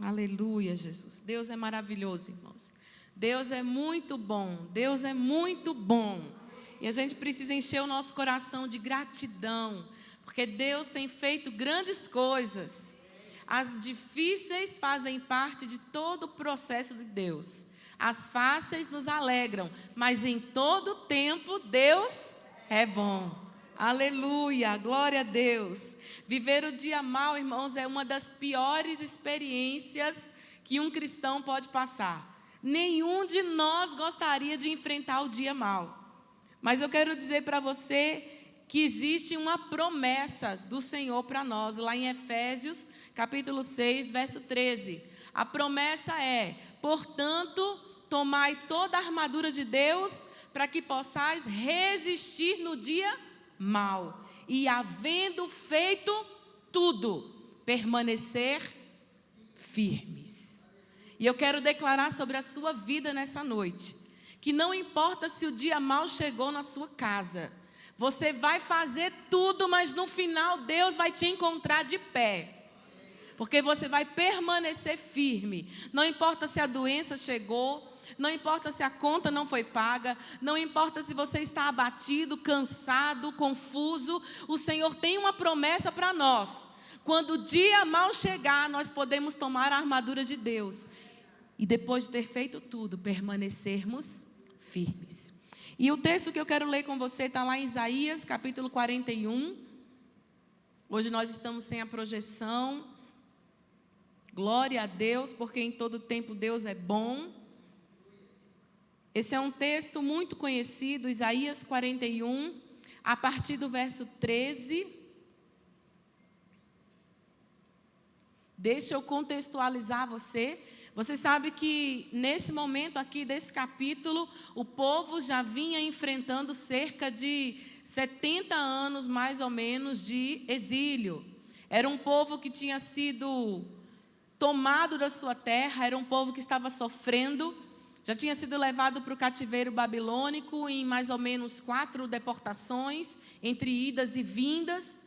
Aleluia, Jesus. Deus é maravilhoso, irmãos. Deus é muito bom. Deus é muito bom. E a gente precisa encher o nosso coração de gratidão, porque Deus tem feito grandes coisas. As difíceis fazem parte de todo o processo de Deus. As fáceis nos alegram, mas em todo tempo Deus é bom. Aleluia, glória a Deus. Viver o dia mal, irmãos, é uma das piores experiências que um cristão pode passar. Nenhum de nós gostaria de enfrentar o dia mal. Mas eu quero dizer para você que existe uma promessa do Senhor para nós, lá em Efésios, capítulo 6, verso 13. A promessa é: portanto, tomai toda a armadura de Deus, para que possais resistir no dia mal. E havendo feito tudo, permanecer firmes. E eu quero declarar sobre a sua vida nessa noite, que não importa se o dia mal chegou na sua casa, você vai fazer tudo, mas no final Deus vai te encontrar de pé. Porque você vai permanecer firme. Não importa se a doença chegou, não importa se a conta não foi paga, não importa se você está abatido, cansado, confuso, o Senhor tem uma promessa para nós. Quando o dia mal chegar, nós podemos tomar a armadura de Deus e depois de ter feito tudo, permanecermos firmes. E o texto que eu quero ler com você está lá em Isaías, capítulo 41. Hoje nós estamos sem a projeção. Glória a Deus, porque em todo tempo Deus é bom. Esse é um texto muito conhecido, Isaías 41, a partir do verso 13. Deixa eu contextualizar você. Você sabe que nesse momento aqui desse capítulo, o povo já vinha enfrentando cerca de 70 anos, mais ou menos, de exílio. Era um povo que tinha sido tomado da sua terra, era um povo que estava sofrendo. Já tinha sido levado para o cativeiro babilônico em mais ou menos 4 deportações, entre idas e vindas.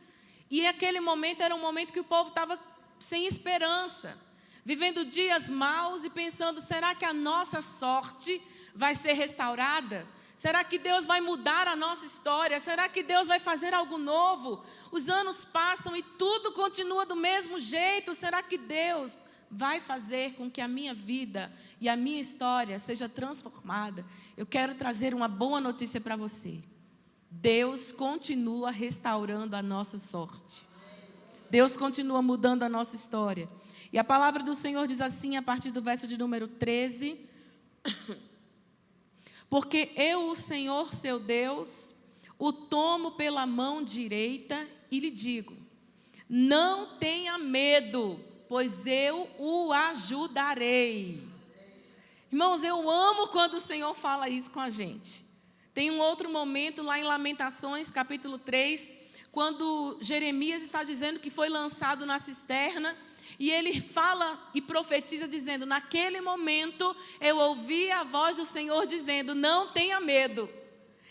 E aquele momento era um momento que o povo estava sem esperança, vivendo dias maus e pensando: será que a nossa sorte vai ser restaurada? Será que Deus vai mudar a nossa história? Será que Deus vai fazer algo novo? Os anos passam e tudo continua do mesmo jeito. Será que Deus vai fazer com que a minha vida e a minha história seja transformada? Eu quero trazer uma boa notícia para você. Deus continua restaurando a nossa sorte. Deus continua mudando a nossa história. E a palavra do Senhor diz assim, a partir do verso de número 13: porque eu, o Senhor seu Deus, o tomo pela mão direita e lhe digo: não tenha medo, pois eu o ajudarei. Irmãos, eu amo quando o Senhor fala isso com a gente. Tem um outro momento lá em Lamentações, capítulo 3, quando Jeremias está dizendo que foi lançado na cisterna, e ele fala e profetiza dizendo: naquele momento eu ouvi a voz do Senhor dizendo: não tenha medo.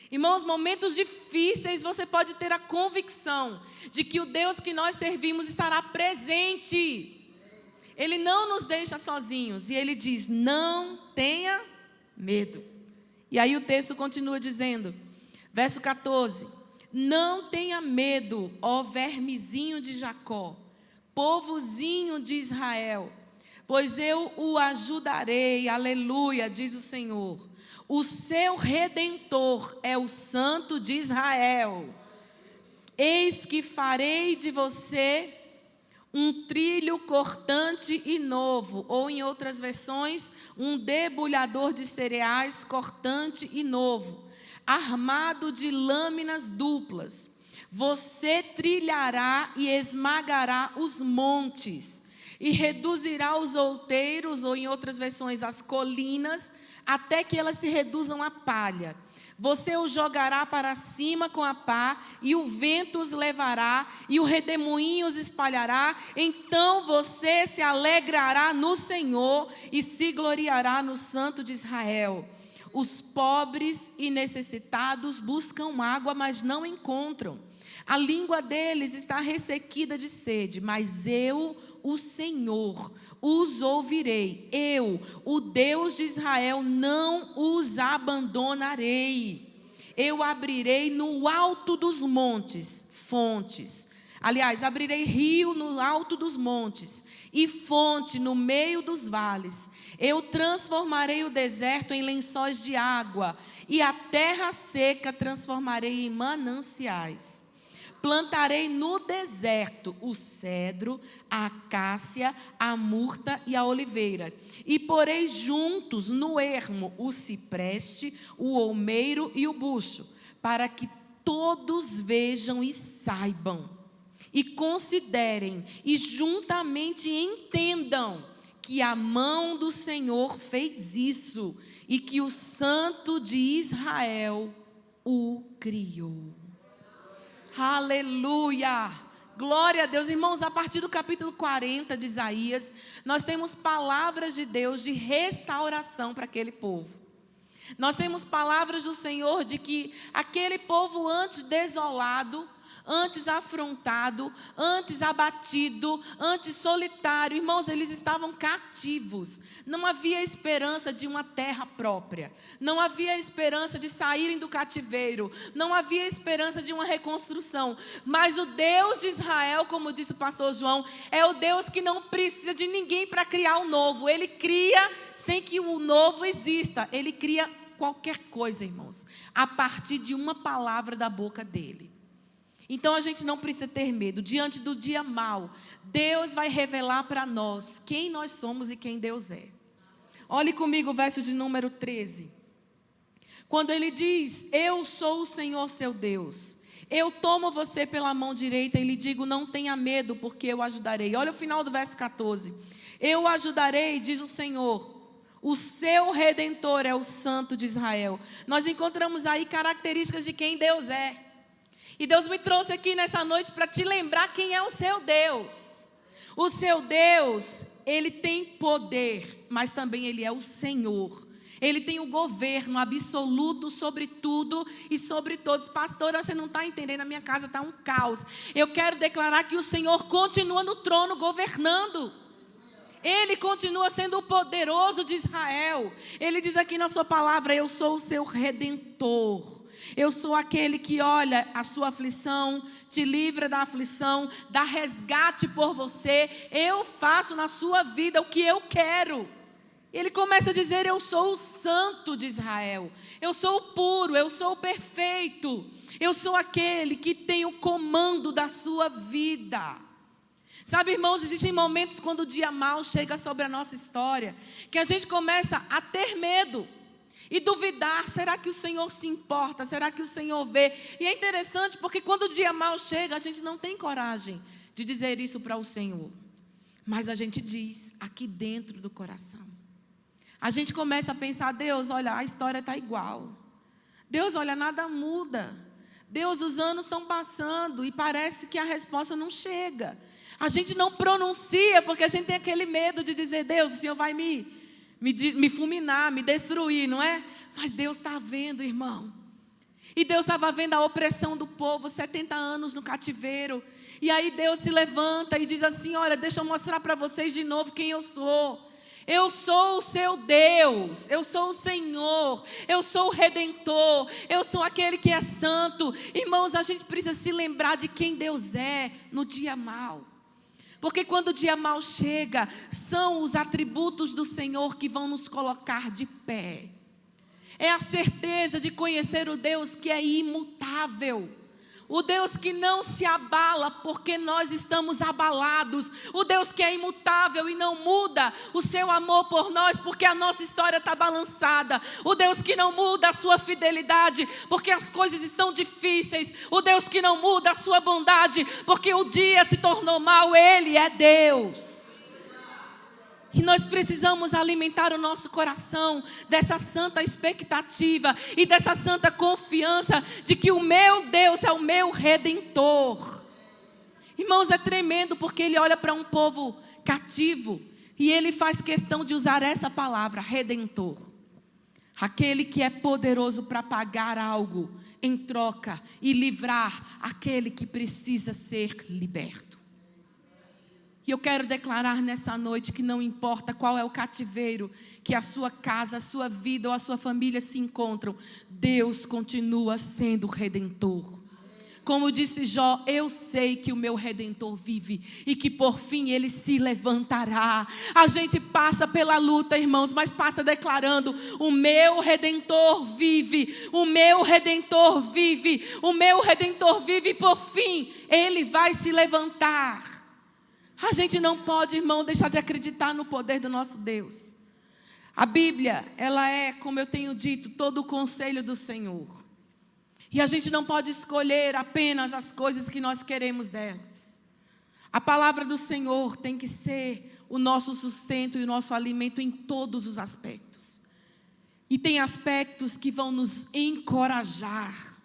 Irmãos, momentos difíceis você pode ter a convicção de que o Deus que nós servimos estará presente. Ele não nos deixa sozinhos. E ele diz: não tenha medo. E aí o texto continua dizendo, verso 14: não tenha medo, ó vermezinho de Jacó, povozinho de Israel, pois eu o ajudarei. Aleluia, diz o Senhor. O seu Redentor é o Santo de Israel. Eis que farei de você um trilho cortante e novo, ou em outras versões, um debulhador de cereais cortante e novo, armado de lâminas duplas. Você trilhará e esmagará os montes, e reduzirá os outeiros, ou em outras versões, as colinas, até que elas se reduzam a palha. Você os jogará para cima com a pá, e o vento os levará, e o redemoinho os espalhará. Então você se alegrará no Senhor e se gloriará no Santo de Israel. Os pobres e necessitados buscam água, mas não encontram. A língua deles está ressequida de sede, mas eu o Senhor, os ouvirei. Eu, o Deus de Israel, não os abandonarei. Eu abrirei no alto dos montes, fontes. Aliás, abrirei rio no alto dos montes e fonte no meio dos vales. Eu transformarei o deserto em lençóis de água e a terra seca transformarei em mananciais. Plantarei no deserto o cedro, a acácia, a murta e a oliveira. E porei juntos no ermo o cipreste, o olmeiro e o bucho, para que todos vejam e saibam, e considerem, e juntamente entendam, que a mão do Senhor fez isso, e que o Santo de Israel o criou. Aleluia! Glória a Deus. Irmãos, a partir do capítulo 40 de Isaías, nós temos palavras de Deus de restauração para aquele povo. Nós temos palavras do Senhor de que aquele povo antes desolado, antes afrontado, antes abatido, antes solitário, irmãos, eles estavam cativos. Não havia esperança de uma terra própria. Não havia esperança de saírem do cativeiro. Não havia esperança de uma reconstrução. Mas o Deus de Israel, como disse o pastor João, é o Deus que não precisa de ninguém para criar o novo. Ele cria sem que o novo exista. Ele cria qualquer coisa, irmãos, a partir de uma palavra da boca dele. Então a gente não precisa ter medo. Diante do dia mau, Deus vai revelar para nós quem nós somos e quem Deus é. Olhe comigo o verso de número 13. Quando ele diz: eu sou o Senhor seu Deus, eu tomo você pela mão direita e lhe digo: não tenha medo, porque eu ajudarei. Olha o final do verso 14. Eu ajudarei, diz o Senhor, o seu Redentor é o Santo de Israel. Nós encontramos aí características de quem Deus é. E Deus me trouxe aqui nessa noite para te lembrar quem é o seu Deus. O seu Deus, Ele tem poder, mas também Ele é o Senhor. Ele tem o governo absoluto sobre tudo e sobre todos. Pastora, você não está entendendo, a minha casa está um caos. Eu quero declarar que o Senhor continua no trono governando. Ele continua sendo o poderoso de Israel. Ele diz aqui na sua palavra: eu sou o seu Redentor. Eu sou aquele que olha a sua aflição, te livra da aflição, dá resgate por você. Eu faço na sua vida o que eu quero. Ele começa a dizer: eu sou o Santo de Israel. Eu sou o puro, eu sou o perfeito. Eu sou aquele que tem o comando da sua vida. Sabe, irmãos, existem momentos quando o dia mau chega sobre a nossa história, que a gente começa a ter medo e duvidar: será que o Senhor se importa? Será que o Senhor vê? E é interessante porque quando o dia mau chega, a gente não tem coragem de dizer isso para o Senhor. Mas a gente diz aqui dentro do coração. A gente começa a pensar: Deus, olha, a história está igual. Deus, olha, nada muda. Deus, os anos estão passando e parece que a resposta não chega. A gente não pronuncia porque a gente tem aquele medo de dizer: Deus, o Senhor vai me fulminar, me destruir, não é? Mas Deus está vendo, irmão. E Deus estava vendo a opressão do povo, 70 anos no cativeiro. E aí Deus se levanta e diz assim: olha, deixa eu mostrar para vocês de novo quem eu sou. Eu sou o seu Deus, eu sou o Senhor, eu sou o Redentor, eu sou aquele que é santo. Irmãos, a gente precisa se lembrar de quem Deus é no dia mau. Porque quando o dia mau chega, são os atributos do Senhor que vão nos colocar de pé. É a certeza de conhecer o Deus que é imutável. O Deus que não se abala porque nós estamos abalados. O Deus que é imutável e não muda o seu amor por nós porque a nossa história está balançada. O Deus que não muda a sua fidelidade porque as coisas estão difíceis. O Deus que não muda a sua bondade porque o dia se tornou mau. Ele é Deus. E nós precisamos alimentar o nosso coração dessa santa expectativa e dessa santa confiança de que o meu Deus é o meu Redentor. Irmãos, é tremendo porque Ele olha para um povo cativo e Ele faz questão de usar essa palavra, Redentor. Aquele que é poderoso para pagar algo em troca e livrar aquele que precisa ser liberto. E eu quero declarar nessa noite que não importa qual é o cativeiro que a sua casa, a sua vida ou a sua família se encontram, Deus continua sendo Redentor. Como disse Jó, eu sei que o meu Redentor vive e que por fim ele se levantará. A gente passa pela luta, irmãos, mas passa declarando: o meu Redentor vive, o meu Redentor vive, o meu Redentor vive e por fim ele vai se levantar. A gente não pode, irmão, deixar de acreditar no poder do nosso Deus. A Bíblia, ela é, como eu tenho dito, todo o conselho do Senhor. E a gente não pode escolher apenas as coisas que nós queremos delas. A palavra do Senhor tem que ser o nosso sustento e o nosso alimento em todos os aspectos. E tem aspectos que vão nos encorajar,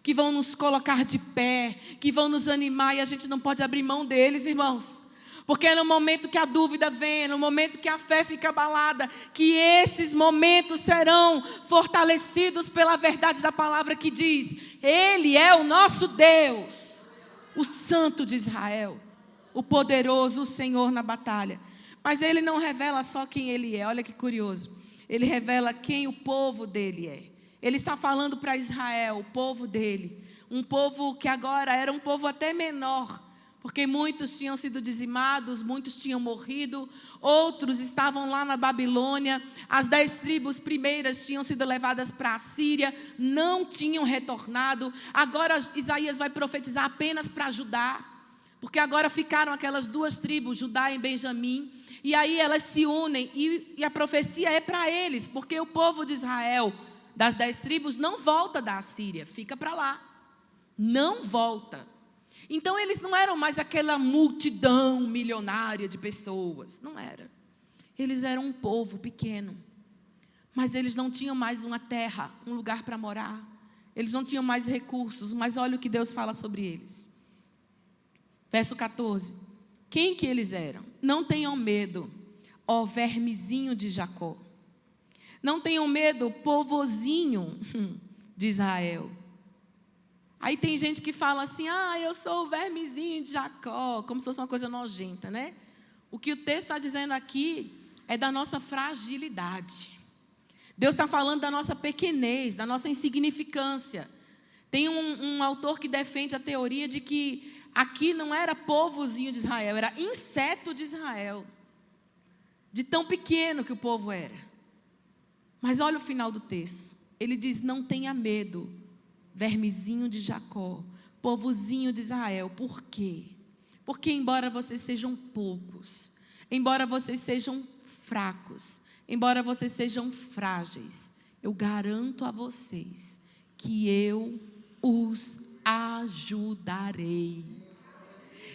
que vão nos colocar de pé, que vão nos animar, e a gente não pode abrir mão deles, irmãos. Porque é no momento que a dúvida vem, é no momento que a fé fica abalada, que esses momentos serão fortalecidos pela verdade da palavra que diz: Ele é o nosso Deus, o Santo de Israel, o poderoso, o Senhor na batalha. Mas Ele não revela só quem Ele é, olha que curioso. Ele revela quem o povo dele é. Ele está falando para Israel, o povo dele. Um povo que agora era um povo até menor, porque muitos tinham sido dizimados, muitos tinham morrido, outros estavam lá na Babilônia, as 10 tribos primeiras tinham sido levadas para a Síria, não tinham retornado. Agora Isaías vai profetizar apenas para Judá, porque agora ficaram aquelas 2 tribos, Judá e Benjamim, e aí elas se unem, e a profecia é para eles, porque o povo de Israel, das 10 tribos, não volta da Síria, fica para lá, não volta. Então eles não eram mais aquela multidão milionária de pessoas, não era. Eles eram um povo pequeno, mas eles não tinham mais uma terra, um lugar para morar. Eles não tinham mais recursos, mas olha o que Deus fala sobre eles. Verso 14. Quem que eles eram? Não tenham medo, ó vermezinho de Jacó. Não tenham medo, povozinho de Israel. Aí tem gente que fala assim: eu sou o vermezinho de Jacó, como se fosse uma coisa nojenta, né? O que o texto está dizendo aqui é da nossa fragilidade. Deus está falando da nossa pequenez, da nossa insignificância. Tem um autor que defende a teoria de que aqui não era povozinho de Israel, era inseto de Israel. De tão pequeno que o povo era. Mas olha o final do texto. Ele diz: não tenha medo, vermezinho de Jacó, povozinho de Israel. Por quê? Porque embora vocês sejam poucos, embora vocês sejam fracos, embora vocês sejam frágeis, eu garanto a vocês que eu os ajudarei.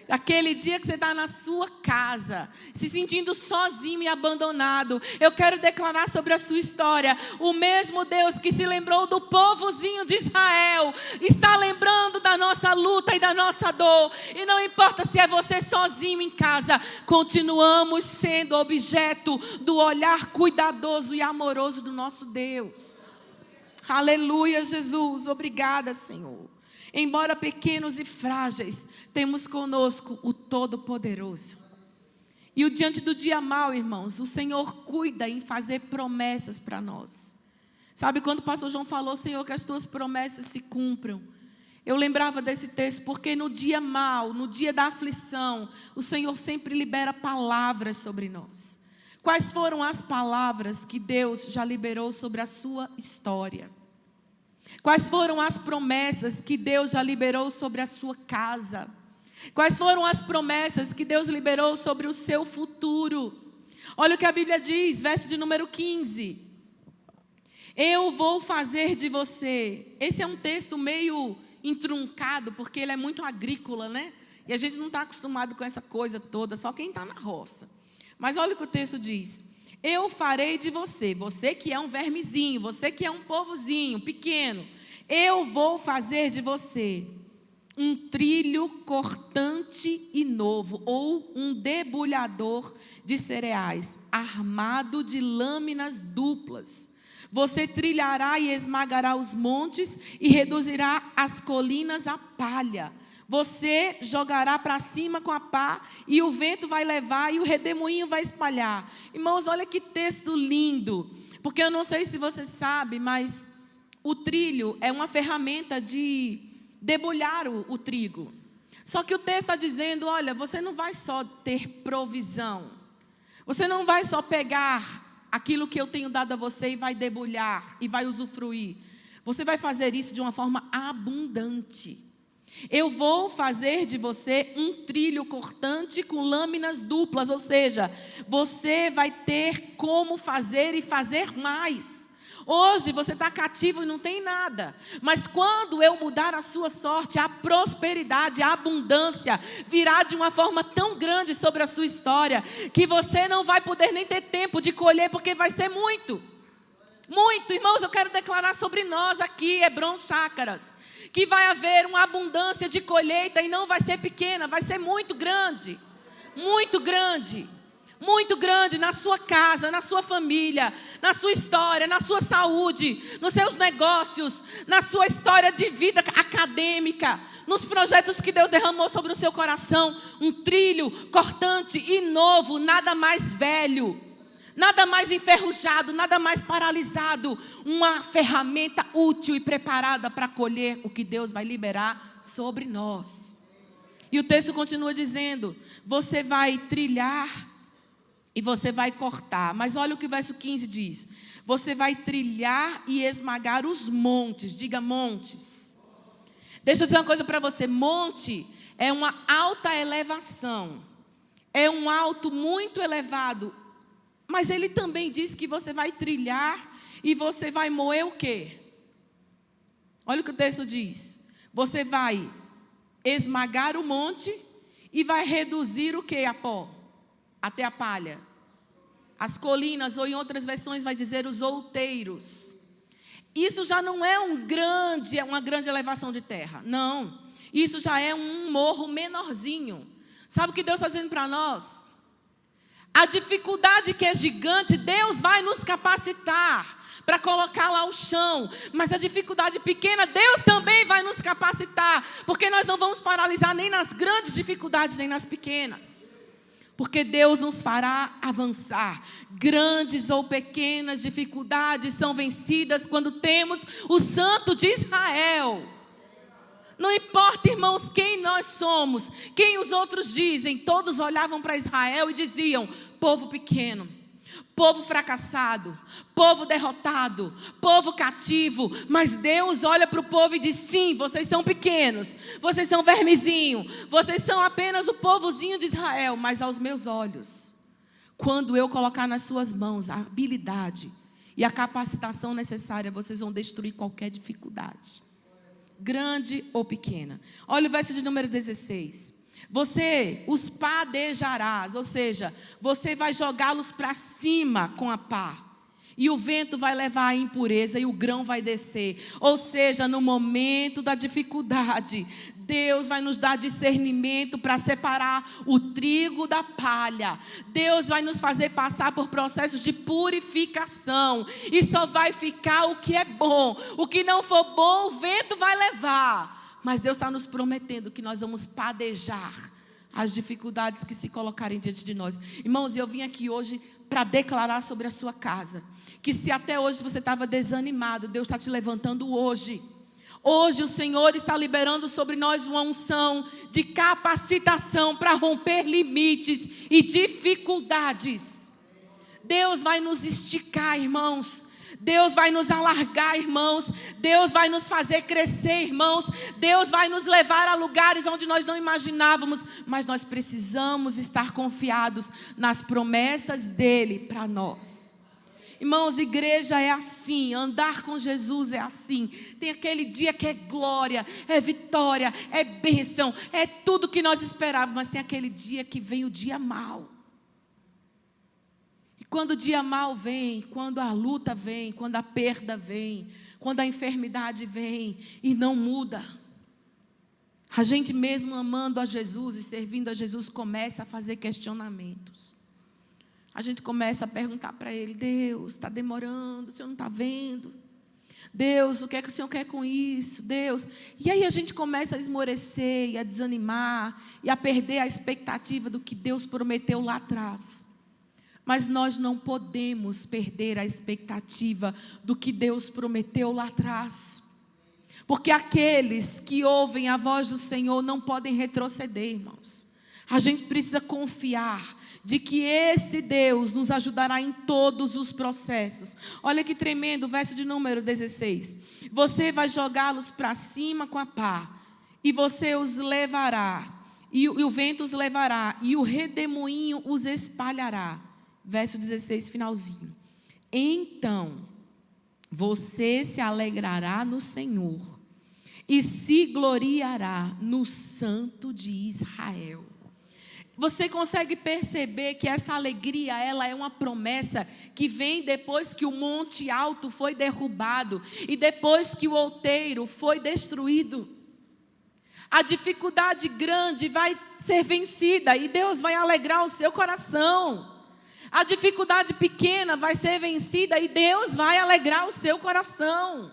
Aquele dia que você está na sua casa, se sentindo sozinho e abandonado, eu quero declarar sobre a sua história: o mesmo Deus que se lembrou do povozinho de Israel, está lembrando da nossa luta e da nossa dor. E não importa se é você sozinho em casa, continuamos sendo objeto do olhar cuidadoso e amoroso do nosso Deus. Aleluia, Jesus, obrigada, Senhor. Embora pequenos e frágeis, temos conosco o Todo-Poderoso. E diante do dia mau, irmãos, o Senhor cuida em fazer promessas para nós. Sabe quando o pastor João falou: Senhor, que as tuas promessas se cumpram? Eu lembrava desse texto porque no dia mau, no dia da aflição, o Senhor sempre libera palavras sobre nós. Quais foram as palavras que Deus já liberou sobre a sua história? Quais foram as promessas que Deus já liberou sobre a sua casa? Quais foram as promessas que Deus liberou sobre o seu futuro? Olha o que a Bíblia diz, verso de número 15. Eu vou fazer de você. Esse é um texto meio entruncado, porque ele é muito agrícola, né? E a gente não está acostumado com essa coisa toda, só quem está na roça. Mas olha o que o texto diz. Eu farei de você, você que é um vermezinho, você que é um povozinho pequeno, eu vou fazer de você um trilho cortante e novo, ou um debulhador de cereais, armado de lâminas duplas. Você trilhará e esmagará os montes e reduzirá as colinas a palha. você jogará para cima com a pá, e o vento vai levar, e o redemoinho vai espalhar. Irmãos, olha que texto lindo, porque eu não sei se você sabe, mas o trilho é uma ferramenta de debulhar o trigo. Só que o texto está dizendo, olha, você não vai só ter provisão, você não vai só pegar aquilo que eu tenho dado a você e vai debulhar, e vai usufruir. Você vai fazer isso de uma forma abundante. Eu vou fazer de você um trilho cortante com lâminas duplas, ou seja, você vai ter como fazer e fazer mais. Hoje você está cativo e não tem nada, mas quando eu mudar a sua sorte, a prosperidade, a abundância virá de uma forma tão grande sobre a sua história, que você não vai poder nem ter tempo de colher, porque vai ser muito. Muito, irmãos, eu quero declarar sobre nós aqui, Hebron Chácaras, que vai haver uma abundância de colheita e não vai ser pequena, vai ser muito grande. Muito grande. Muito grande na sua casa, na sua família, na sua história, na sua saúde, nos seus negócios, na sua história de vida acadêmica, nos projetos que Deus derramou sobre o seu coração. Um trilho cortante e novo, nada mais velho, nada mais enferrujado, nada mais paralisado. Uma ferramenta útil e preparada para colher o que Deus vai liberar sobre nós. E o texto continua dizendo, você vai trilhar e você vai cortar. Mas olha o que o verso 15 diz. Você vai trilhar e esmagar os montes. Diga montes. Deixa eu dizer uma coisa para você. Monte é uma alta elevação. É um alto muito elevado. Mas ele também diz que você vai trilhar e você vai moer o quê? Olha o que o texto diz. Você vai esmagar o monte e vai reduzir o quê? A pó. Até a palha. As colinas, ou em outras versões vai dizer os outeiros. Isso já não é uma grande elevação de terra. Não. Isso já é um morro menorzinho. Sabe o que Deus está dizendo para nós? A dificuldade que é gigante, Deus vai nos capacitar para colocar lá o chão. Mas a dificuldade pequena, Deus também vai nos capacitar. Porque nós não vamos paralisar nem nas grandes dificuldades, nem nas pequenas. Porque Deus nos fará avançar. Grandes ou pequenas dificuldades são vencidas quando temos o Santo de Israel. Não importa, irmãos, quem nós somos, quem os outros dizem. Todos olhavam para Israel e diziam, povo pequeno, povo fracassado, povo derrotado, povo cativo. Mas Deus olha para o povo e diz, sim, vocês são pequenos, vocês são vermezinho, vocês são apenas o povozinho de Israel. Mas aos meus olhos, quando eu colocar nas suas mãos a habilidade e a capacitação necessária, vocês vão destruir qualquer dificuldade, grande ou pequena. Olha o verso de número 16. Você os padejarás, ou seja, você vai jogá-los para cima com a pá. E o vento vai levar a impureza e o grão vai descer. Ou seja, no momento da dificuldade, Deus vai nos dar discernimento para separar o trigo da palha. Deus vai nos fazer passar por processos de purificação. E só vai ficar o que é bom. O que não for bom, o vento vai levar. Mas Deus está nos prometendo que nós vamos padejar as dificuldades que se colocarem diante de nós. Irmãos, eu vim aqui hoje para declarar sobre a sua casa, que se até hoje você estava desanimado, Deus está te levantando hoje. Hoje o Senhor está liberando sobre nós uma unção de capacitação para romper limites e dificuldades. Deus vai nos esticar, irmãos. Deus vai nos alargar, irmãos. Deus vai nos fazer crescer, irmãos. Deus vai nos levar a lugares onde nós não imaginávamos. Mas nós precisamos estar confiados nas promessas dEle para nós. Irmãos, igreja é assim, andar com Jesus é assim. Tem aquele dia que é glória, é vitória, é bênção, é tudo que nós esperávamos. Mas tem aquele dia que vem o dia mau. Quando o dia mau vem, quando a luta vem, quando a perda vem, quando a enfermidade vem e não muda, a gente mesmo amando a Jesus e servindo a Jesus começa a fazer questionamentos. A gente começa a perguntar para Ele, Deus, está demorando, o Senhor não está vendo? Deus, o que é que o Senhor quer com isso? Deus. E aí a gente começa a esmorecer e a desanimar e a perder a expectativa do que Deus prometeu lá atrás. Mas nós não podemos perder a expectativa do que Deus prometeu lá atrás. Porque aqueles que ouvem a voz do Senhor não podem retroceder, irmãos. A gente precisa confiar de que esse Deus nos ajudará em todos os processos. Olha que tremendo, o verso de número 16. Você vai jogá-los para cima com a pá, e você os levará, e o vento os levará, e o redemoinho os espalhará. Verso 16, finalzinho. Então, você se alegrará no Senhor, e se gloriará no Santo de Israel. Você consegue perceber que essa alegria, ela é uma promessa que vem depois que o monte alto foi derrubado e depois que o outeiro foi destruído. A dificuldade grande vai ser vencida e Deus vai alegrar o seu coração. A dificuldade pequena vai ser vencida e Deus vai alegrar o seu coração.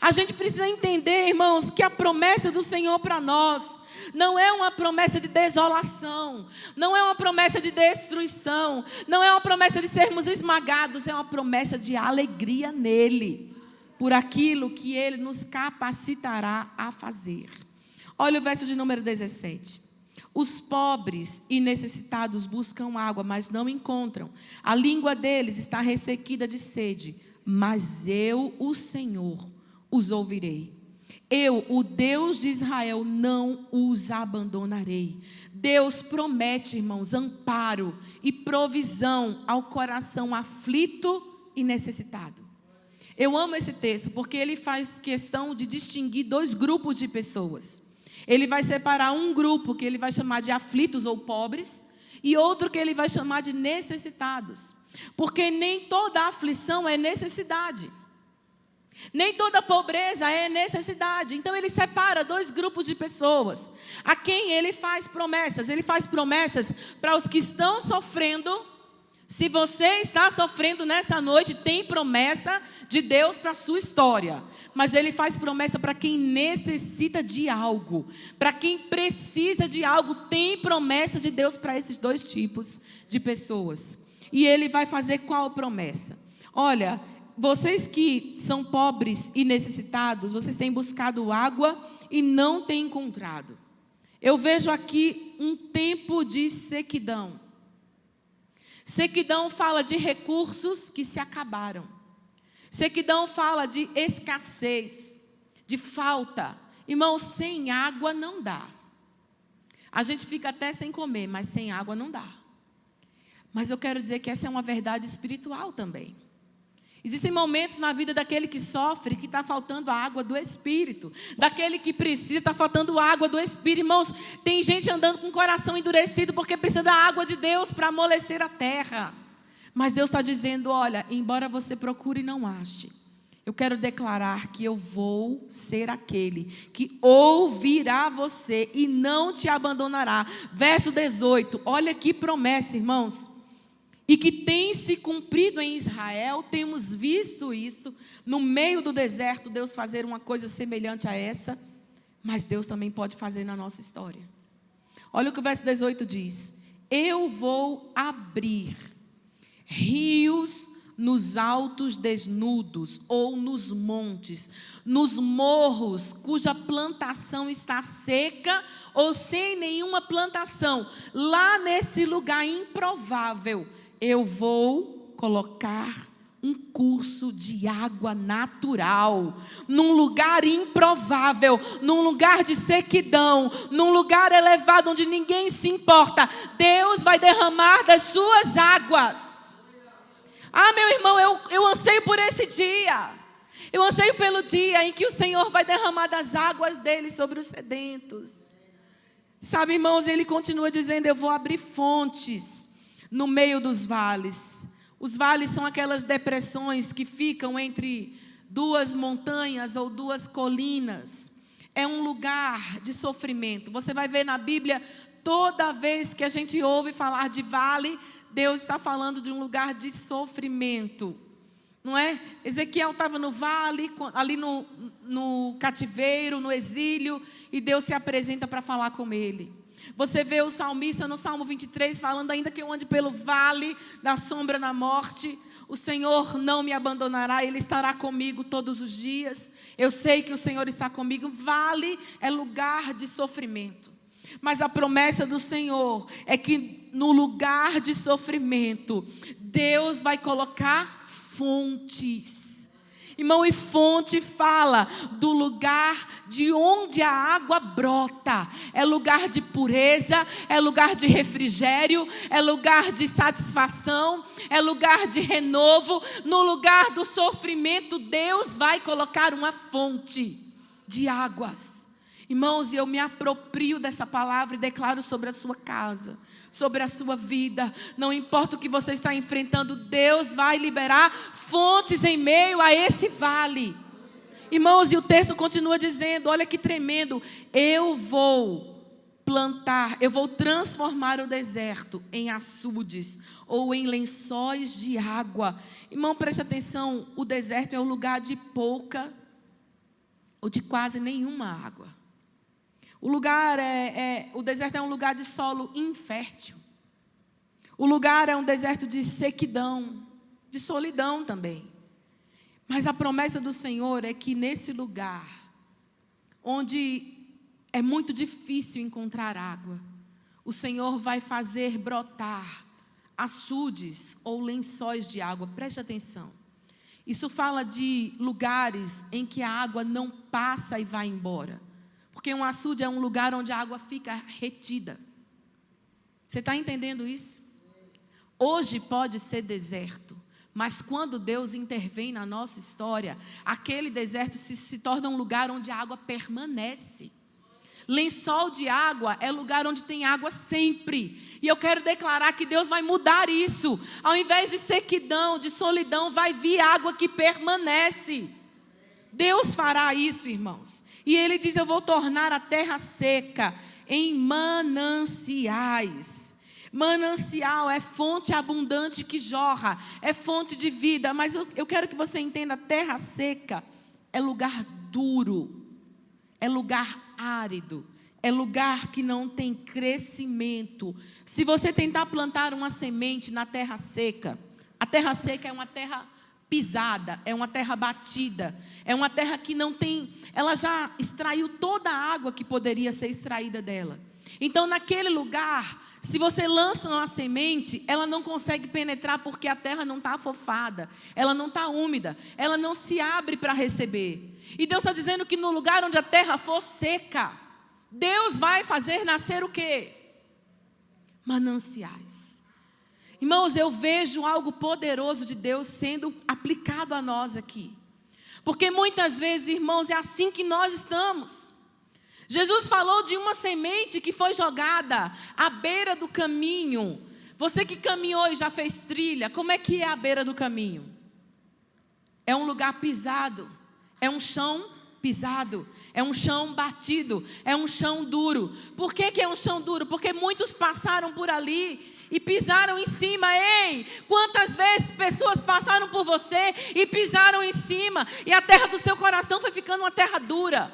A gente precisa entender, irmãos, que a promessa do Senhor para nós não é uma promessa de desolação, não é uma promessa de destruição, não é uma promessa de sermos esmagados, é uma promessa de alegria nele, por aquilo que ele nos capacitará a fazer. Olha o verso de número 17. Os pobres e necessitados buscam água, mas não encontram. A língua deles está ressequida de sede, mas eu, o Senhor, os ouvirei. Eu, o Deus de Israel, não os abandonarei. Deus promete, irmãos, amparo e provisão ao coração aflito e necessitado. Eu amo esse texto porque ele faz questão de distinguir dois grupos de pessoas. Ele vai separar um grupo que ele vai chamar de aflitos ou pobres e outro que ele vai chamar de necessitados. Porque nem toda aflição é necessidade. Nem toda pobreza é necessidade. Então ele separa dois grupos de pessoas a quem ele faz promessas. Ele faz promessas para os que estão sofrendo. Se você está sofrendo nessa noite, tem promessa de Deus para a sua história. Mas ele faz promessa para quem necessita de algo. Para quem precisa de algo, tem promessa de Deus para esses dois tipos de pessoas. E ele vai fazer qual promessa? Olha, vocês que são pobres e necessitados, vocês têm buscado água e não têm encontrado. Eu vejo aqui um tempo de sequidão. Sequidão fala de recursos que se acabaram. Sequidão fala de escassez, de falta. Irmão, sem água não dá. A gente fica até sem comer, mas sem água não dá. Mas eu quero dizer que essa é uma verdade espiritual também. Existem momentos na vida daquele que sofre que está faltando a água do Espírito. Daquele que precisa, está faltando a água do Espírito. Irmãos, tem gente andando com o coração endurecido porque precisa da água de Deus para amolecer a terra. Mas Deus está dizendo, olha, embora você procure e não ache, eu quero declarar que eu vou ser aquele que ouvirá você e não te abandonará. Verso 18, olha que promessa, irmãos. E que tem se cumprido em Israel, temos visto isso, no meio do deserto, Deus fazer uma coisa semelhante a essa, mas Deus também pode fazer na nossa história. Olha o que o verso 18 diz: eu vou abrir rios nos altos desnudos, ou nos montes, nos morros, cuja plantação está seca, ou sem nenhuma plantação, lá nesse lugar improvável, eu vou colocar um curso de água natural, num lugar improvável, num lugar de sequidão, num lugar elevado onde ninguém se importa. Deus vai derramar das suas águas. Ah, meu irmão, eu anseio por esse dia. Eu anseio pelo dia em que o Senhor vai derramar das águas dele sobre os sedentos. Sabe, irmãos, ele continua dizendo, eu vou abrir fontes no meio dos vales. Os vales são aquelas depressões que ficam entre duas montanhas ou duas colinas. É um lugar de sofrimento. Você vai ver na Bíblia, toda vez que a gente ouve falar de vale, Deus está falando de um lugar de sofrimento. Não é? Ezequiel estava no vale, ali no cativeiro, no exílio, e Deus se apresenta para falar com ele. Você vê o salmista no Salmo 23 falando: ainda que eu ande pelo vale da sombra da morte, o Senhor não me abandonará, Ele estará comigo todos os dias. Eu sei que o Senhor está comigo. Vale é lugar de sofrimento. Mas a promessa do Senhor é que no lugar de sofrimento, Deus vai colocar fontes. Irmão, e fonte fala do lugar de onde a água brota. É lugar de pureza, é lugar de refrigério, é lugar de satisfação, é lugar de renovo. No lugar do sofrimento, Deus vai colocar uma fonte de águas. Irmãos, e eu me aproprio dessa palavra e declaro sobre a sua casa, sobre a sua vida. Não importa o que você está enfrentando, Deus vai liberar fontes em meio a esse vale. Irmãos, e o texto continua dizendo, olha que tremendo: eu vou plantar, eu vou transformar o deserto em açudes ou em lençóis de água. Irmão, preste atenção, o deserto é um lugar de pouca ou de quase nenhuma água. O deserto é um lugar de solo infértil. O lugar é um deserto de sequidão, de solidão também. Mas a promessa do Senhor é que nesse lugar, onde é muito difícil encontrar água, o Senhor vai fazer brotar açudes ou lençóis de água. Preste atenção. Isso fala de lugares em que a água não passa e vai embora. Porque um açude é um lugar onde a água fica retida. Você está entendendo isso? Hoje pode ser deserto, mas quando Deus intervém na nossa história, aquele deserto se torna um lugar onde a água permanece. Lençol de água é lugar onde tem água sempre. E eu quero declarar que Deus vai mudar isso. Ao invés de sequidão, de solidão, vai vir água que permanece. Deus fará isso, irmãos. E Ele diz: eu vou tornar a terra seca em mananciais. Manancial é fonte abundante que jorra, é fonte de vida. Mas eu quero que você entenda: terra seca é lugar duro, é lugar árido, é lugar que não tem crescimento. Se você tentar plantar uma semente na terra seca, a terra seca é uma terra pisada, é uma terra batida, é uma terra que não tem, ela já extraiu toda a água que poderia ser extraída dela. Então naquele lugar, se você lança uma semente, ela não consegue penetrar porque a terra não está afofada, ela não está úmida, ela não se abre para receber. E Deus está dizendo que no lugar onde a terra for seca, Deus vai fazer nascer o quê? Mananciais. Irmãos, eu vejo algo poderoso de Deus sendo aplicado a nós aqui. Porque muitas vezes, irmãos, é assim que nós estamos. Jesus falou de uma semente que foi jogada à beira do caminho. Você que caminhou e já fez trilha, como é que é a beira do caminho? É um lugar pisado, é um chão pisado, é um chão batido, é um chão duro. Por que é um chão duro? Porque muitos passaram por ali e pisaram em cima. Ei, quantas vezes pessoas passaram por você e pisaram em cima, e a terra do seu coração foi ficando uma terra dura,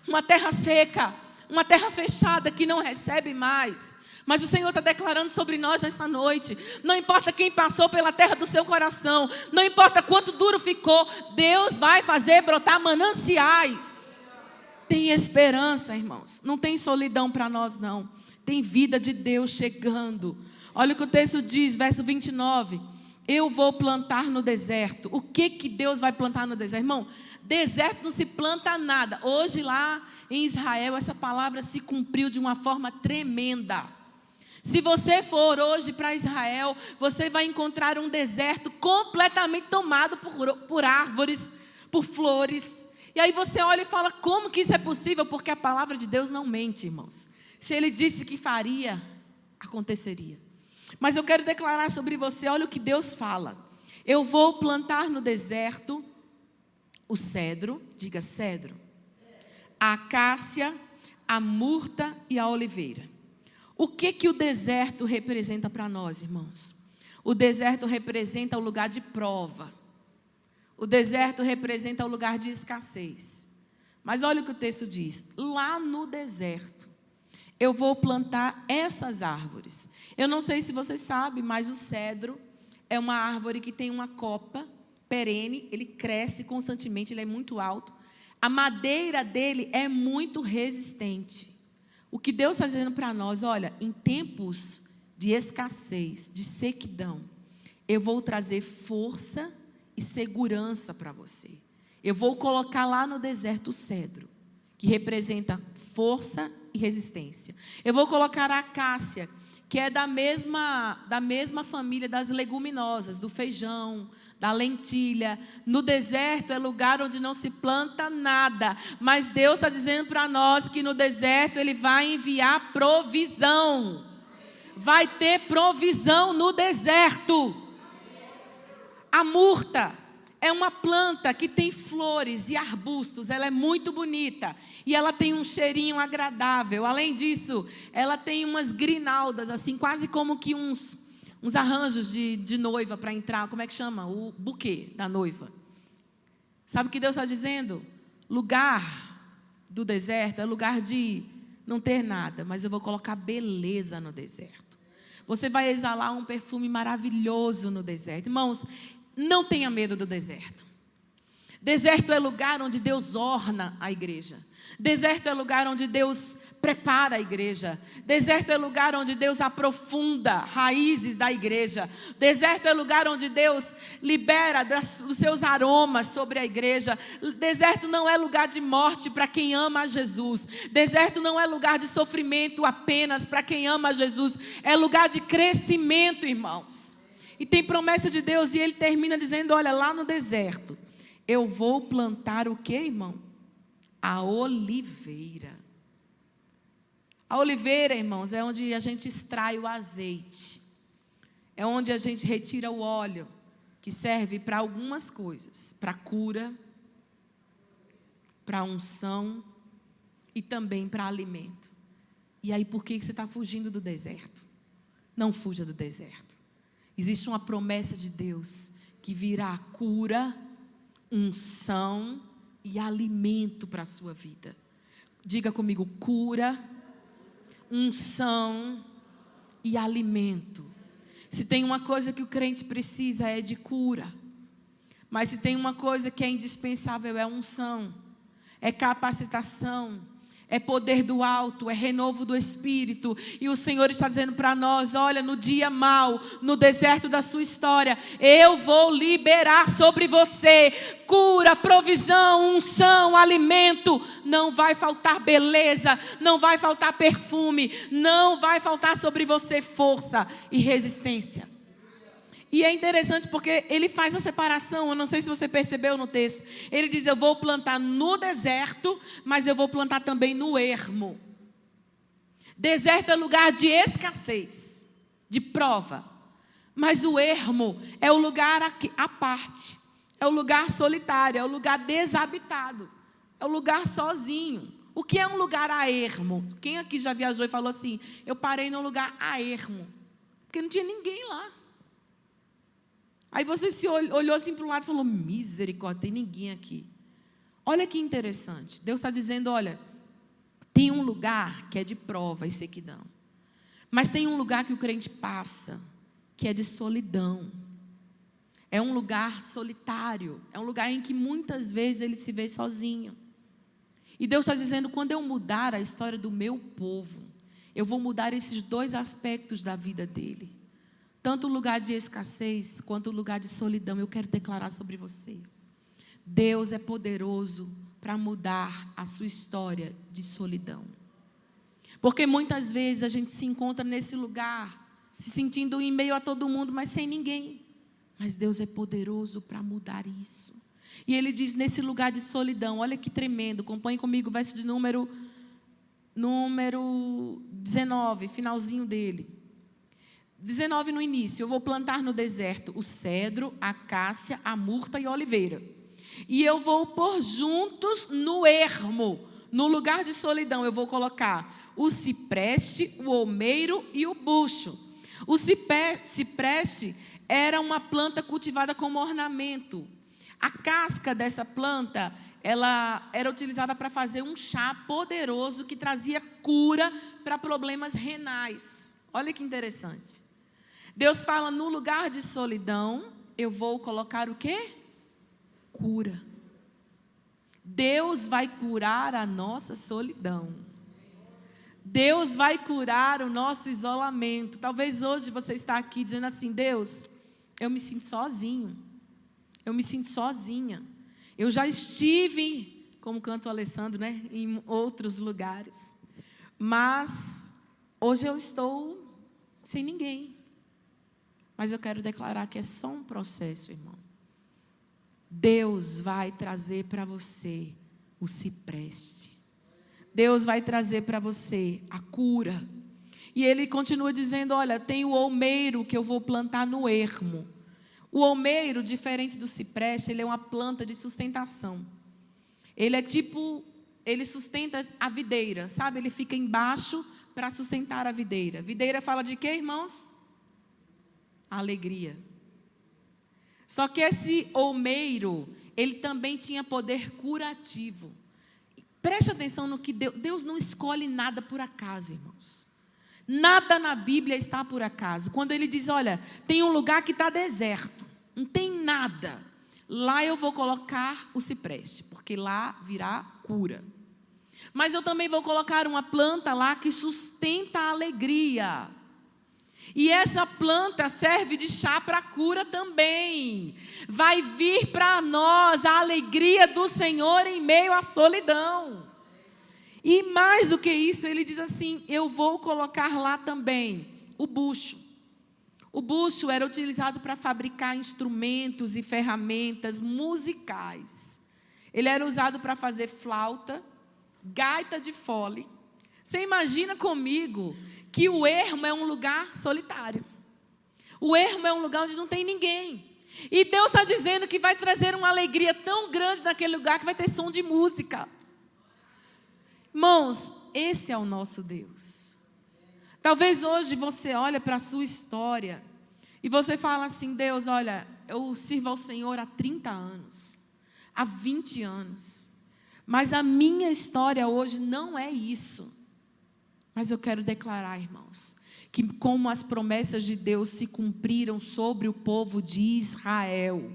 uma terra seca, uma terra fechada que não recebe mais. Mas o Senhor está declarando sobre nós nessa noite: não importa quem passou pela terra do seu coração, não importa quanto duro ficou, Deus vai fazer brotar mananciais. Tem esperança, irmãos, não tem solidão para nós não, tem vida de Deus chegando. Olha o que o texto diz, verso 29. Eu vou plantar no deserto. O que Deus vai plantar no deserto? Irmão, deserto não se planta nada. Hoje lá em Israel, essa palavra se cumpriu de uma forma tremenda. Se você for hoje para Israel, você vai encontrar um deserto completamente tomado por árvores, por flores. E aí você olha e fala: como que isso é possível? Porque a palavra de Deus não mente, irmãos. Se Ele disse que faria, aconteceria. Mas eu quero declarar sobre você, olha o que Deus fala: eu vou plantar no deserto o cedro, diga cedro, a acácia, a murta e a oliveira. O que o deserto representa para nós, irmãos? O deserto representa o lugar de prova. O deserto representa o lugar de escassez. Mas olha o que o texto diz. Lá no deserto, eu vou plantar essas árvores. Eu não sei se você sabe, mas o cedro é uma árvore que tem uma copa perene. Ele cresce constantemente, ele é muito alto. A madeira dele é muito resistente. O que Deus está dizendo para nós, olha, em tempos de escassez, de sequidão, eu vou trazer força e segurança para você. Eu vou colocar lá no deserto o cedro, que representa força e resistência. Eu vou colocar a acácia, que é da mesma família das leguminosas, do feijão, da lentilha. No deserto é lugar onde não se planta nada, mas Deus está dizendo para nós que no deserto Ele vai enviar provisão. Vai ter provisão no deserto. A murta é uma planta que tem flores e arbustos, ela é muito bonita e ela tem um cheirinho agradável. Além disso, ela tem umas grinaldas, assim, quase como que uns arranjos de noiva para entrar, como é que chama? O buquê da noiva. Sabe o que Deus está dizendo? Lugar do deserto é lugar de não ter nada, mas eu vou colocar beleza no deserto. Você vai exalar um perfume maravilhoso no deserto. Irmãos, não tenha medo do deserto. Deserto é lugar onde Deus orna a igreja. Deserto é lugar onde Deus prepara a igreja. Deserto é lugar onde Deus aprofunda raízes da igreja. Deserto é lugar onde Deus libera dos seus aromas sobre a igreja. Deserto não é lugar de morte para quem ama a Jesus. Deserto não é lugar de sofrimento apenas para quem ama a Jesus. É lugar de crescimento, irmãos. E tem promessa de Deus e Ele termina dizendo, olha, lá no deserto, eu vou plantar o quê, irmão? A oliveira. A oliveira, irmãos, é onde a gente extrai o azeite. É onde a gente retira o óleo, que serve para algumas coisas. Para cura, para unção e também para alimento. E aí, por que você está fugindo do deserto? Não fuja do deserto. Existe uma promessa de Deus que virá cura, unção e alimento para a sua vida. Diga comigo, cura, unção e alimento. Se tem uma coisa que o crente precisa é de cura. Mas se tem uma coisa que é indispensável é unção, é capacitação, é poder do alto, é renovo do Espírito. E o Senhor está dizendo para nós, olha, no dia mau, no deserto da sua história, eu vou liberar sobre você cura, provisão, unção, alimento. Não vai faltar beleza, não vai faltar perfume, não vai faltar sobre você força e resistência. E é interessante porque ele faz a separação, eu não sei se você percebeu no texto. Ele diz, eu vou plantar no deserto, mas eu vou plantar também no ermo. Deserto é lugar de escassez, de prova. Mas o ermo é o lugar à parte. É o lugar solitário, é o lugar desabitado. É o lugar sozinho. O que é um lugar a ermo? Quem aqui já viajou e falou assim, eu parei num lugar a ermo? Porque não tinha ninguém lá. Aí você se olhou assim para um lado e falou, misericórdia, tem ninguém aqui. Olha que interessante. Deus está dizendo, olha, tem um lugar que é de prova e sequidão. Mas tem um lugar que o crente passa, que é de solidão. É um lugar solitário. É um lugar em que muitas vezes ele se vê sozinho. E Deus está dizendo, quando eu mudar a história do meu povo, eu vou mudar esses dois aspectos da vida dele. Tanto o lugar de escassez, quanto o lugar de solidão, eu quero declarar sobre você. Deus é poderoso para mudar a sua história de solidão. Porque muitas vezes a gente se encontra nesse lugar, se sentindo em meio a todo mundo, mas sem ninguém. Mas Deus é poderoso para mudar isso. E Ele diz, nesse lugar de solidão, olha que tremendo, acompanhe comigo o verso de número 19, finalzinho dele. 19 no início, eu vou plantar no deserto o cedro, a acácia, a murta e a oliveira. E eu vou pôr juntos no ermo, no lugar de solidão, eu vou colocar o cipreste, o olmeiro e o bucho. O cipreste era uma planta cultivada como ornamento. A casca dessa planta, ela era utilizada para fazer um chá poderoso que trazia cura para problemas renais. Olha que interessante. Deus fala, no lugar de solidão, eu vou colocar o quê? Cura. Deus vai curar a nossa solidão. Deus vai curar o nosso isolamento. Talvez hoje você está aqui dizendo assim, Deus, eu me sinto sozinho. Eu me sinto sozinha. Eu já estive, como canta o Alessandro, né, em outros lugares. Mas hoje eu estou sem ninguém. Mas eu quero declarar que é só um processo, irmão. Deus vai trazer para você o cipreste. Deus vai trazer para você a cura. E ele continua dizendo, olha, tem o olmeiro que eu vou plantar no ermo. O olmeiro, diferente do cipreste, ele é uma planta de sustentação. Ele é tipo, ele sustenta a videira, sabe? Ele fica embaixo para sustentar a videira. Videira fala de quê, irmãos? Alegria. Só que esse olmeiro, ele também tinha poder curativo. Preste atenção no que Deus não escolhe nada por acaso, irmãos. Nada na Bíblia está por acaso. Quando ele diz, olha, tem um lugar que está deserto, não tem nada. Lá eu vou colocar o cipreste, porque lá virá cura. Mas eu também vou colocar uma planta lá que sustenta a alegria. E essa planta serve de chá para cura também. Vai vir para nós a alegria do Senhor em meio à solidão. E mais do que isso, ele diz assim, eu vou colocar lá também o bucho. O bucho era utilizado para fabricar instrumentos e ferramentas musicais. Ele era usado para fazer flauta, gaita de fole. Você imagina comigo que o ermo é um lugar solitário. O ermo é um lugar onde não tem ninguém. E Deus está dizendo que vai trazer uma alegria tão grande naquele lugar que vai ter som de música. Irmãos, esse é o nosso Deus. Talvez hoje você olhe para a sua história e você fala assim, Deus, olha, eu sirvo ao Senhor há 30 anos, há 20 anos. Mas a minha história hoje não é isso. Mas eu quero declarar, irmãos, que como as promessas de Deus se cumpriram sobre o povo de Israel,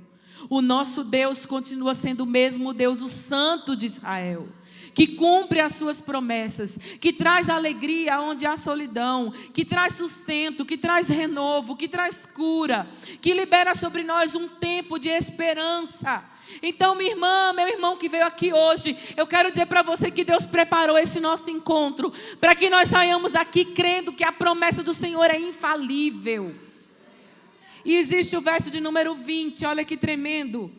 o nosso Deus continua sendo o mesmo Deus, o Santo de Israel, que cumpre as suas promessas, que traz alegria onde há solidão, que traz sustento, que traz renovo, que traz cura, que libera sobre nós um tempo de esperança. Então, minha irmã, meu irmão que veio aqui hoje, eu quero dizer para você que Deus preparou esse nosso encontro para que nós saiamos daqui crendo que a promessa do Senhor é infalível. E existe o verso de número 20, olha que tremendo.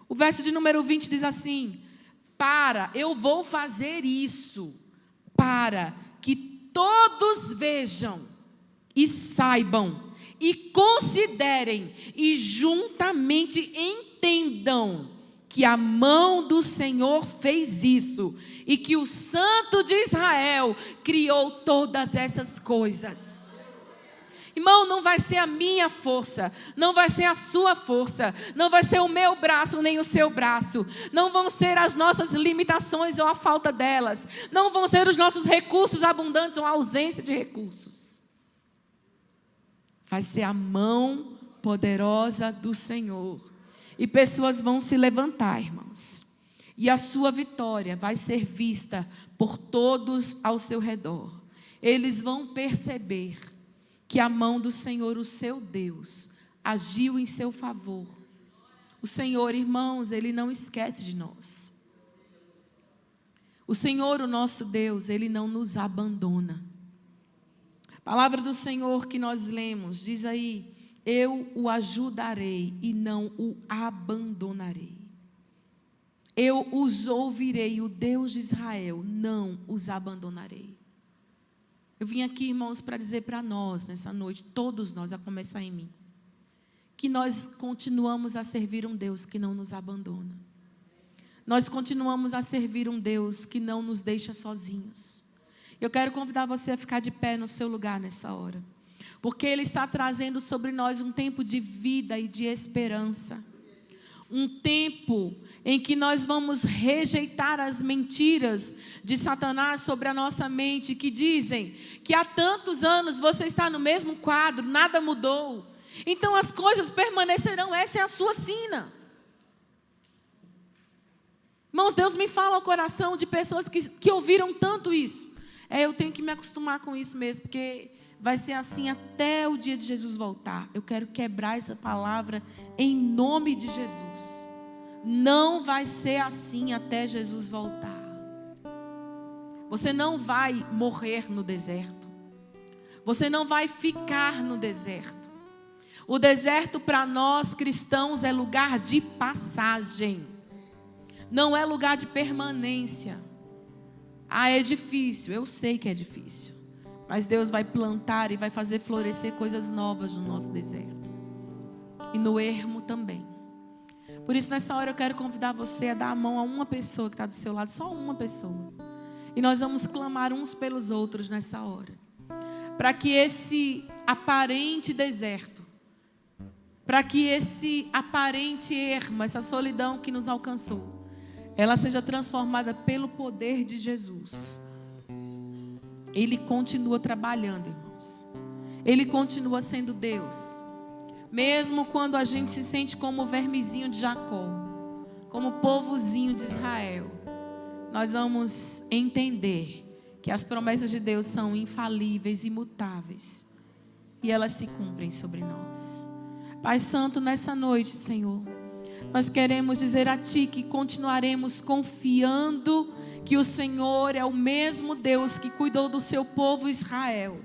O verso de número 20 diz assim, eu vou fazer isso, para que todos vejam e saibam, e considerem, e juntamente entendam, que a mão do Senhor fez isso, e que o Santo de Israel criou todas essas coisas. Irmão, não vai ser a minha força, não vai ser a sua força, não vai ser o meu braço nem o seu braço, não vão ser as nossas limitações ou a falta delas, não vão ser os nossos recursos abundantes ou a ausência de recursos. Vai ser a mão poderosa do Senhor. E pessoas vão se levantar, irmãos. E a sua vitória vai ser vista por todos ao seu redor. Eles vão perceber que a mão do Senhor, o seu Deus, agiu em seu favor. O Senhor, irmãos, Ele não esquece de nós. O Senhor, o nosso Deus, Ele não nos abandona. A palavra do Senhor que nós lemos, diz aí, eu o ajudarei e não o abandonarei. Eu os ouvirei, o Deus de Israel, não os abandonarei. Eu vim aqui, irmãos, para dizer para nós, nessa noite, todos nós, a começar em mim, que nós continuamos a servir um Deus que não nos abandona. Nós continuamos a servir um Deus que não nos deixa sozinhos. Eu quero convidar você a ficar de pé no seu lugar nessa hora, porque Ele está trazendo sobre nós um tempo de vida e de esperança. Um tempo em que nós vamos rejeitar as mentiras de Satanás sobre a nossa mente, que dizem que há tantos anos você está no mesmo quadro, nada mudou. Então as coisas permanecerão, essa é a sua sina. Irmãos, Deus me fala ao coração de pessoas que ouviram tanto isso. Eu tenho que me acostumar com isso mesmo, porque vai ser assim até o dia de Jesus voltar. Eu quero quebrar essa palavra em nome de Jesus. Não vai ser assim até Jesus voltar. Você não vai morrer no deserto. Você não vai ficar no deserto. O deserto para nós cristãos é lugar de passagem. Não é lugar de permanência. É difícil, eu sei que é difícil. Mas Deus vai plantar e vai fazer florescer coisas novas no nosso deserto. E no ermo também. Por isso, nessa hora eu quero convidar você a dar a mão a uma pessoa que está do seu lado, só uma pessoa. E nós vamos clamar uns pelos outros nessa hora. Para que esse aparente deserto, para que esse aparente ermo, essa solidão que nos alcançou, ela seja transformada pelo poder de Jesus. Ele continua trabalhando, irmãos. Ele continua sendo Deus. Mesmo quando a gente se sente como o vermezinho de Jacó, como o povozinho de Israel, nós vamos entender que as promessas de Deus são infalíveis, imutáveis, e elas se cumprem sobre nós. Pai Santo, nessa noite, Senhor, nós queremos dizer a Ti que continuaremos confiando que o Senhor é o mesmo Deus que cuidou do seu povo Israel.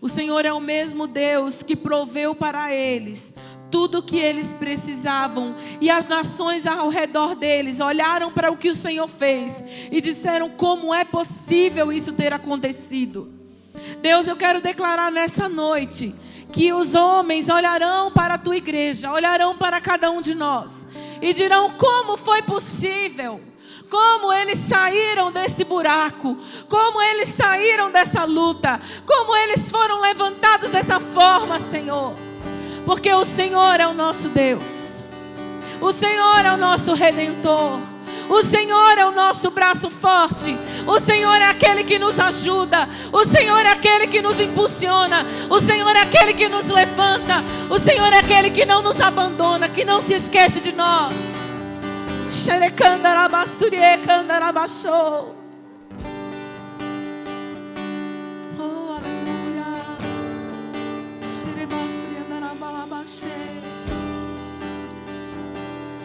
O Senhor é o mesmo Deus que proveu para eles tudo o que eles precisavam. E as nações ao redor deles olharam para o que o Senhor fez e disseram: como é possível isso ter acontecido? Deus, eu quero declarar nessa noite que os homens olharão para a Tua igreja, olharão para cada um de nós e dirão: como foi possível? Como eles saíram desse buraco, como eles saíram dessa luta, como eles foram levantados dessa forma, Senhor. Porque o Senhor é o nosso Deus, o Senhor é o nosso Redentor, o Senhor é o nosso braço forte, o Senhor é aquele que nos ajuda, o Senhor é aquele que nos impulsiona, o Senhor é aquele que nos levanta, o Senhor é aquele que não nos abandona, que não se esquece de nós. Oh, aleluia.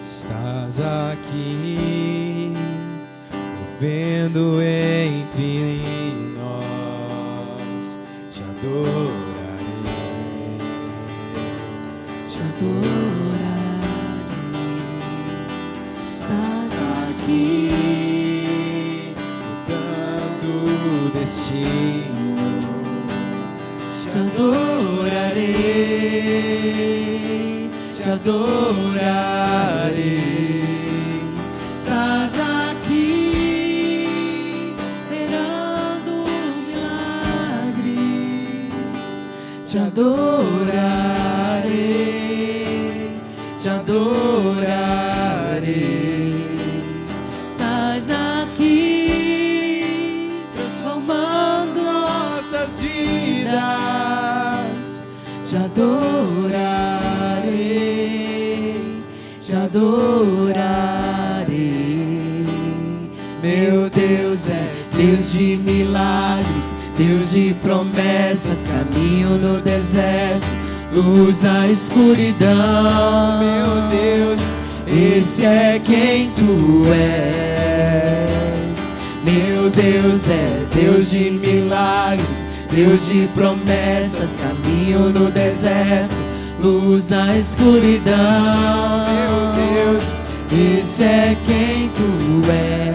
Estás aqui, movendo entre nós. Te adorarei, te adorarei. Estás aqui, mudando destinos. Te adorarei, te adorarei. Estás aqui, operando milagres. Te adorarei, te adorarei. Estás aqui, transformando nossas vidas. Te adorarei, te adorarei. Meu Deus é Deus de milagres, Deus de promessas, caminho no deserto, luz na escuridão. Meu Deus, esse é quem Tu és. Meu Deus é Deus de milagres, Deus de promessas, caminho no deserto, luz na escuridão. Meu Deus, esse é quem Tu és.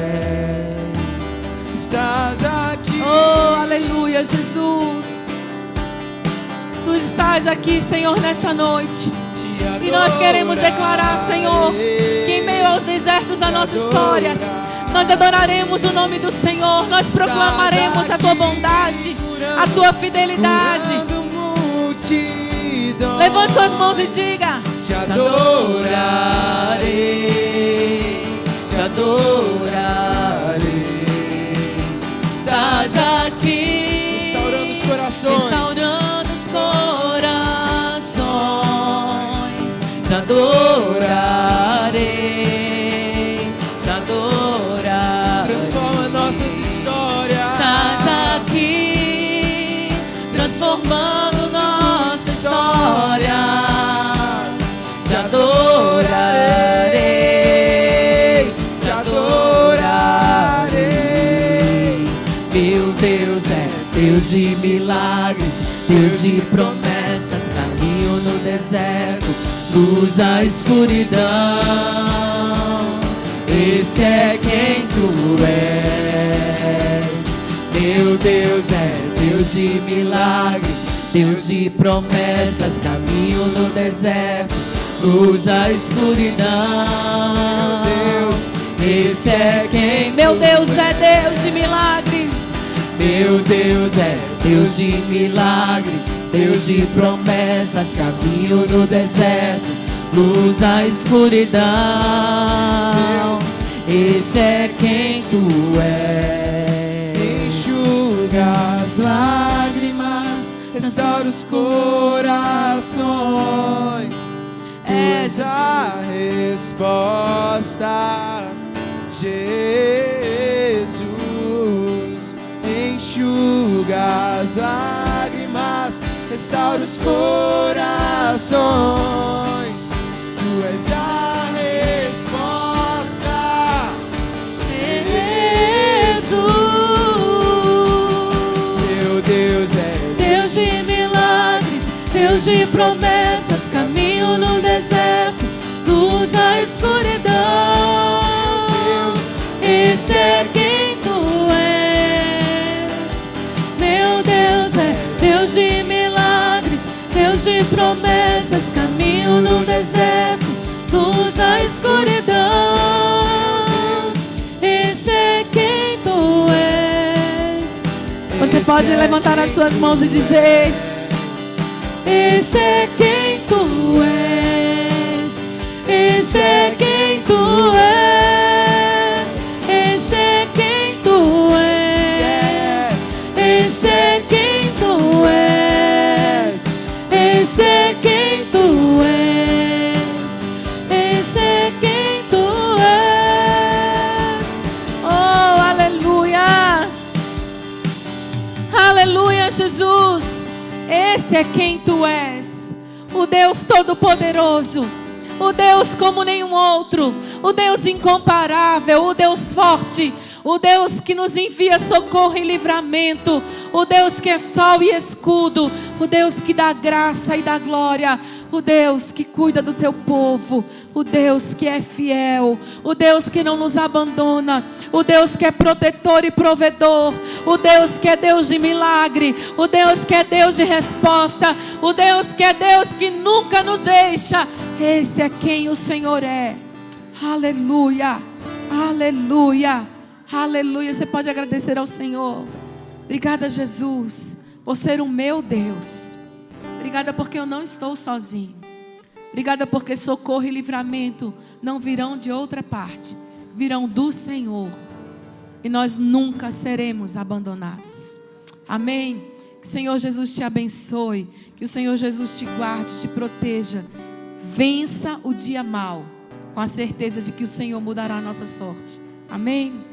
Estás aqui. Oh, aleluia, Jesus. Tu estás aqui, Senhor, nessa noite. E nós queremos declarar, Senhor, que em meio aos desertos da nossa história, nós adoraremos o nome do Senhor. Nós proclamaremos a Tua bondade, a Tua fidelidade. Levante suas mãos e diga: te adorarei, milagres, Deus de promessas, caminho no deserto, luz na escuridão. Esse é quem tu és. Meu Deus é Deus de milagres, Deus de promessas, caminho no deserto, luz na escuridão. Meu Deus, esse é quem Meu Deus é Deus de milagres. Meu Deus é Deus de milagres, Deus de promessas, caminho no deserto, luz na escuridão. Esse é quem tu és. Enxuga as lágrimas, restaura os corações. És a resposta, Jesus. Enxuga as lágrimas, restaura os corações. Tu és a resposta, Jesus. Meu Deus é Deus de milagres, Deus de promessas, caminho no deserto, luz na escuridão. Esse é quem tu és. Meu Deus é Deus de milagres, Deus de promessas, caminho no deserto, luz na escuridão. Esse é quem tu és. Você pode levantar as suas mãos e dizer: esse é quem tu és. Esse é quem tu és. Esse é quem tu és. Esse é quem tu és. Esse é quem tu és. Esse é quem tu és. Oh, aleluia. Aleluia, Jesus. Esse é quem tu és. O Deus Todo-Poderoso, o Deus como nenhum outro, o Deus incomparável, o Deus forte, o Deus que nos envia socorro e livramento, o Deus que é sol e escudo, o Deus que dá graça e dá glória, o Deus que cuida do teu povo, o Deus que é fiel, o Deus que não nos abandona, o Deus que é protetor e provedor, o Deus que é Deus de milagre, o Deus que é Deus de resposta, o Deus que é Deus que nunca nos deixa. Esse é quem o Senhor é. Aleluia, aleluia, aleluia. Você pode agradecer ao Senhor. Obrigada, Jesus, por ser o meu Deus. Obrigada porque eu não estou sozinho. Obrigada porque socorro e livramento não virão de outra parte, virão do Senhor. E nós nunca seremos abandonados. Amém? Que o Senhor Jesus te abençoe. Que o Senhor Jesus te guarde, te proteja. Vença o dia mau, com a certeza de que o Senhor mudará a nossa sorte. Amém?